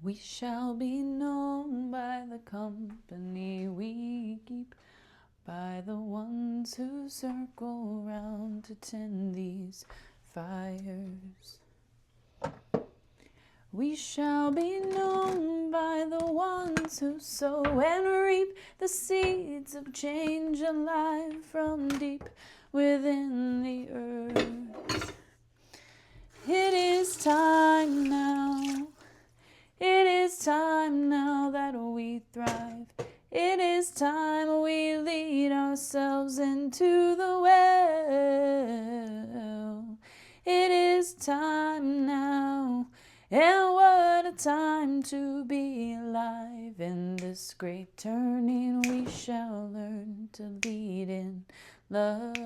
We shall be known by the company we keep, by the ones who circle round to tend these fires. We shall be known by the ones who sow and reap the seeds of change alive from deep within the earth. It is time now. It is time now that we thrive. It is time we lead ourselves into the well. It is time now, and what a time to be alive. In this great turning we shall learn to lead in love.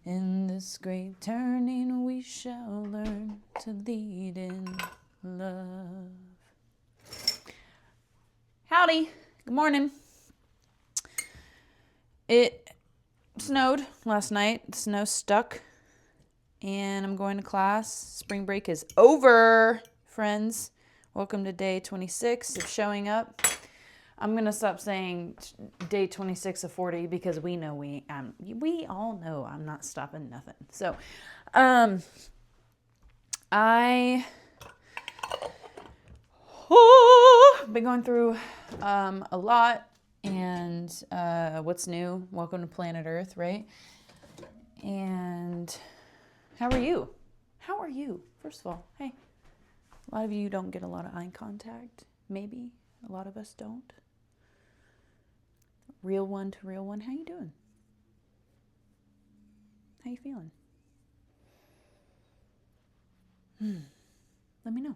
In this great turning we shall learn to lead in love. Howdy, good morning. It snowed last night. The snow stuck, and I'm going to class. Spring break is over, friends. Welcome to day 26 of showing up. I'm gonna stop saying day 26 of 40 because we all know I'm not stopping nothing. So, I been going through a lot, and what's new? Welcome to planet Earth, right? And how are you? How are you? First of all, hey, a lot of you don't get a lot of eye contact. Maybe a lot of us don't. Real one to real one. How you doing? How you feeling? Let me know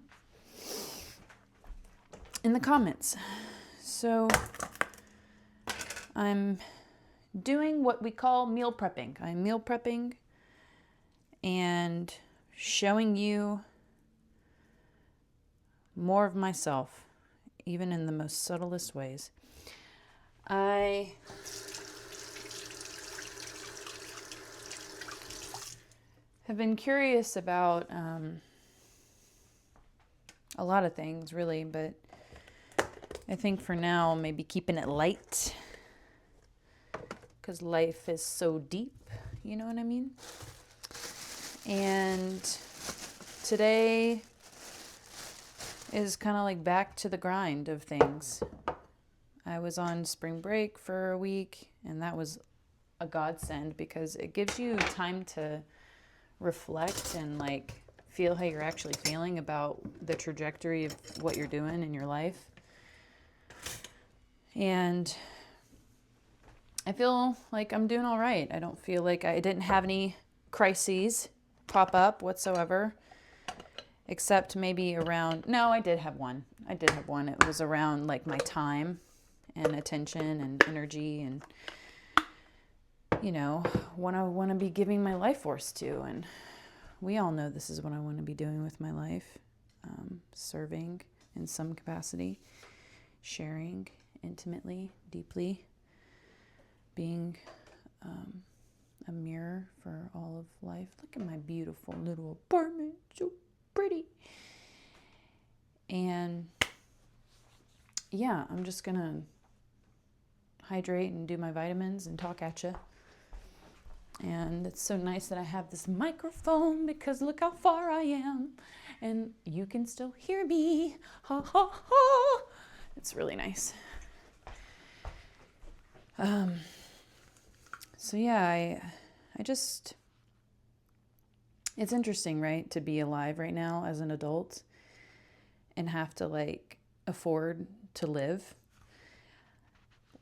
in the comments. So I'm doing what we call meal prepping. I'm meal prepping and showing you more of myself, even in the most subtlest ways. I have been curious about a lot of things, really, but I think for now, maybe keeping it light, because life is so deep, you know what I mean? And today is kind of like back to the grind of things. I was on spring break for a week, and that was a godsend because it gives you time to reflect and like feel how you're actually feeling about the trajectory of what you're doing in your life. And I feel like I'm doing all right. I don't feel like I didn't have any crises pop up whatsoever, except maybe around, no, I did have one. It was around like my time and attention and energy and, you know, what I want to be giving my life force to. And we all know this is what I want to be doing with my life. Serving in some capacity, sharing intimately, deeply, being a mirror for all of life. Look at my beautiful little apartment, so pretty. And yeah, I'm just gonna hydrate and do my vitamins and talk at you. And it's so nice that I have this microphone because look how far I am and you can still hear me. Ha ha ha. It's really nice. So yeah, I just, it's interesting, right, to be alive right now as an adult and have to like afford to live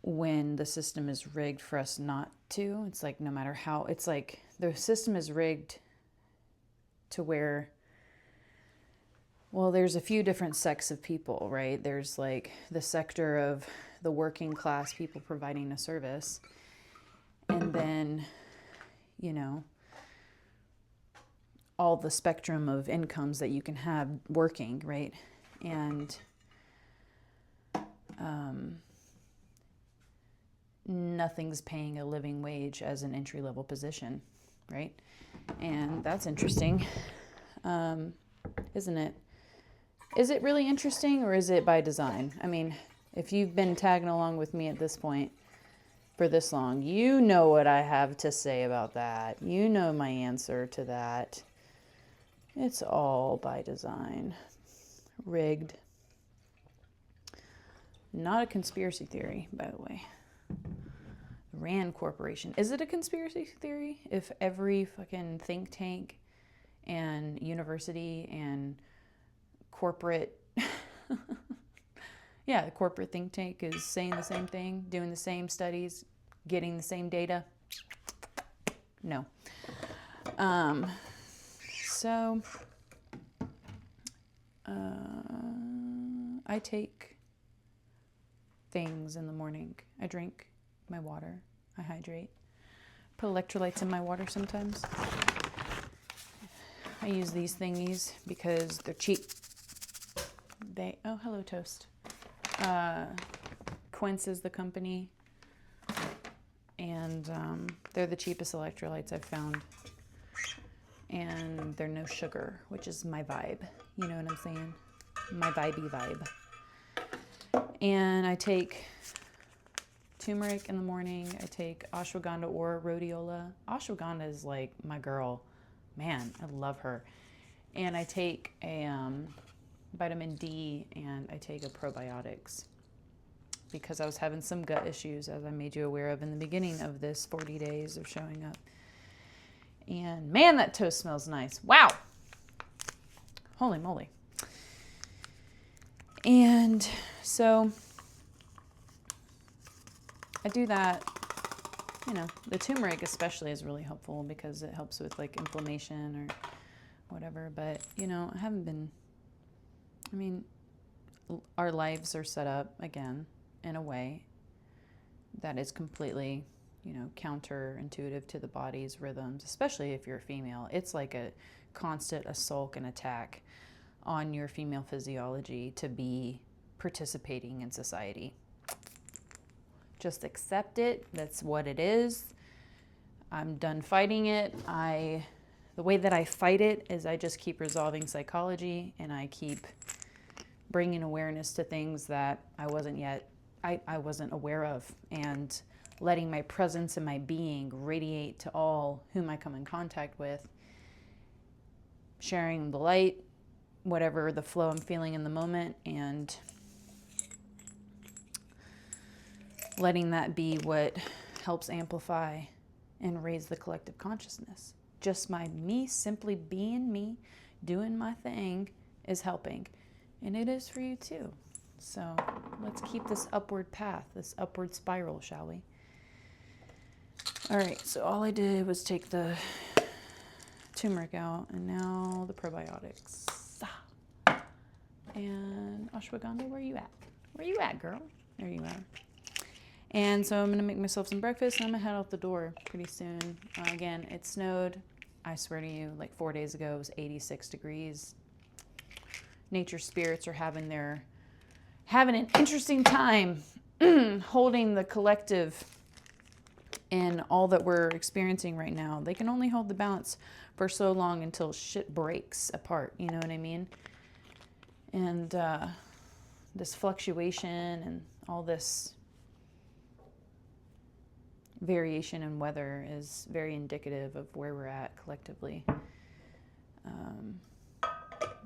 when the system is rigged for us not to. It's like no matter how, it's like the system is rigged to where, well, there's a few different sects of people, right? There's like the sector of the working class people providing a service. And then, you know, all the spectrum of incomes that you can have working, right? And nothing's paying a living wage as an entry-level position, right? And that's interesting, isn't it? Is it really interesting or is it by design? I mean, if you've been tagging along with me at this point for this long, you know what I have to say about that. You know my answer to that. It's all by design. Rigged. Not a conspiracy theory, by the way. Rand Corporation. Is it a conspiracy theory if every fucking think tank and university and corporate yeah, the corporate think tank is saying the same thing, doing the same studies, getting the same data? No. So I take things in the morning. I drink my water. I hydrate. Put electrolytes in my water sometimes. I use these thingies because they're cheap. Oh, hello, Toast. Quince is the company. And they're the cheapest electrolytes I've found. And they're no sugar, which is my vibe. You know what I'm saying? My vibey vibe. And I take turmeric in the morning. I take ashwagandha or rhodiola. Ashwagandha is like my girl. Man, I love her. And I take a vitamin D and I take a probiotics because I was having some gut issues, as I made you aware of in the beginning of this 40 days of showing up. And man, that toast smells nice. Wow. Holy moly. And so I do that. You know, the turmeric especially is really helpful because it helps with like inflammation or whatever. But, you know, our lives are set up again in a way that is completely, you know, counterintuitive to the body's rhythms, especially if you're a female. It's like a constant assault and attack on your female physiology to be participating in society. Just accept it. That's what it is. I'm done fighting it. The way that I fight it is I just keep resolving psychology and I keep bringing awareness to things that I wasn't aware of, and letting my presence and my being radiate to all whom I come in contact with, sharing the light, whatever the flow I'm feeling in the moment, and letting that be what helps amplify and raise the collective consciousness. Just me simply being me, doing my thing is helping. And it is for you too. So let's keep this upward path, this upward spiral, shall we? All right, so all I did was take the turmeric out and now the probiotics. And ashwagandha, where you at? Where you at, girl? There you are. And so I'm going to make myself some breakfast and I'm going to head out the door pretty soon. Again, it snowed. I swear to you, like 4 days ago, it was 86 degrees. Nature spirits are having an interesting time holding the collective in all that we're experiencing right now. They can only hold the balance for so long until shit breaks apart. You know what I mean? And this fluctuation and all this variation in weather is very indicative of where we're at collectively.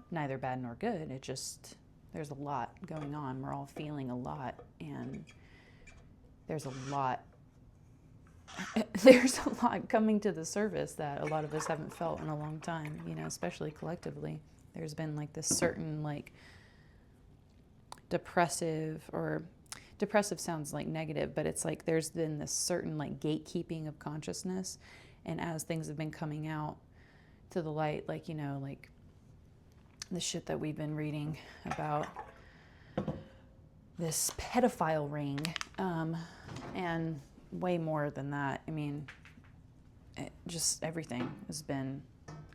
Neither bad nor good. It just, there's a lot going on. We're all feeling a lot, and there's a lot coming to the surface that a lot of us haven't felt in a long time, you know, especially collectively. There's been like this certain like depressive sounds like negative, but it's like there's been this certain like gatekeeping of consciousness. And as things have been coming out to the light, like, you know, like the shit that we've been reading about this pedophile ring, and way more than that. I mean, just everything has been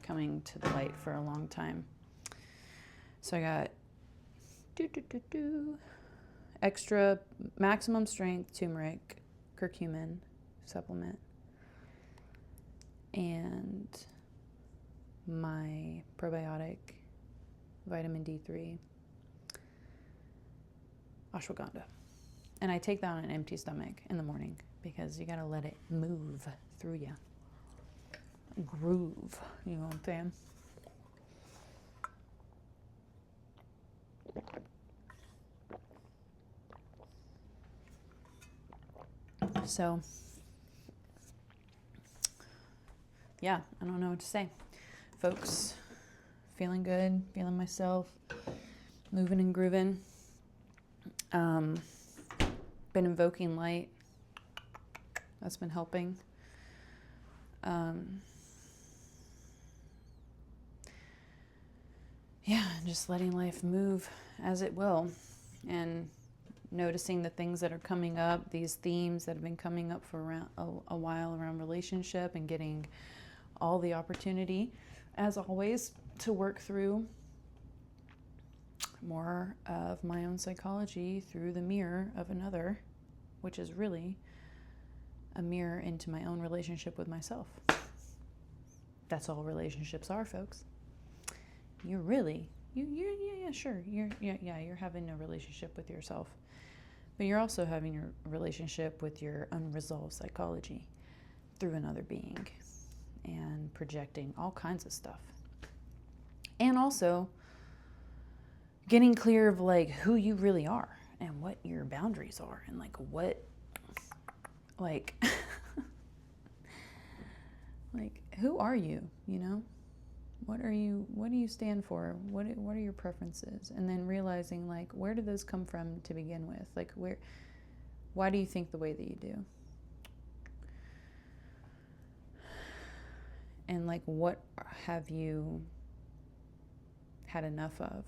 coming to the light for a long time. So I got extra maximum strength turmeric curcumin supplement and my probiotic vitamin D3 ashwagandha. And I take that on an empty stomach in the morning because you got to let it move through you. Groove, you know what I'm saying? So, yeah, I don't know what to say. Folks, feeling good, feeling myself, moving and grooving. Been invoking light. That's been helping. Yeah, just letting life move as it will, and noticing the things that are coming up, these themes that have been coming up for around a while around relationship, and getting all the opportunity, as always, to work through more of my own psychology through the mirror of another, which is really a mirror into my own relationship with myself. That's all relationships are, folks. You're really, sure. You're having a relationship with yourself, but you're also having your relationship with your unresolved psychology through another being, and projecting all kinds of stuff. And also getting clear of like who you really are and what your boundaries are, and like what, like, like, who are you, you know? What do you stand for? What are your preferences? And then realizing, like, where do those come from to begin with? Like, why do you think the way that you do? And like, what have you had enough of?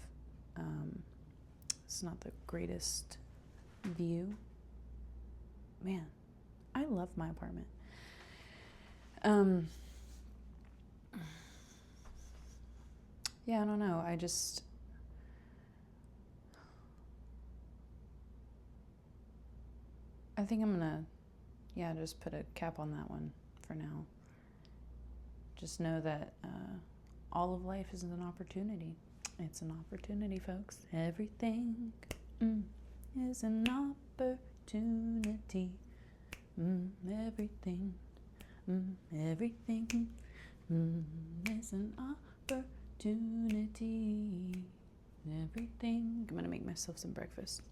It's not the greatest view. Man, I love my apartment. Yeah, I don't know. I think I'm gonna, just put a cap on that one for now. Just know that all of life is an opportunity. It's an opportunity, folks. Everything is an opportunity. Everything is an opportunity. Everything. I'm gonna make myself some breakfast.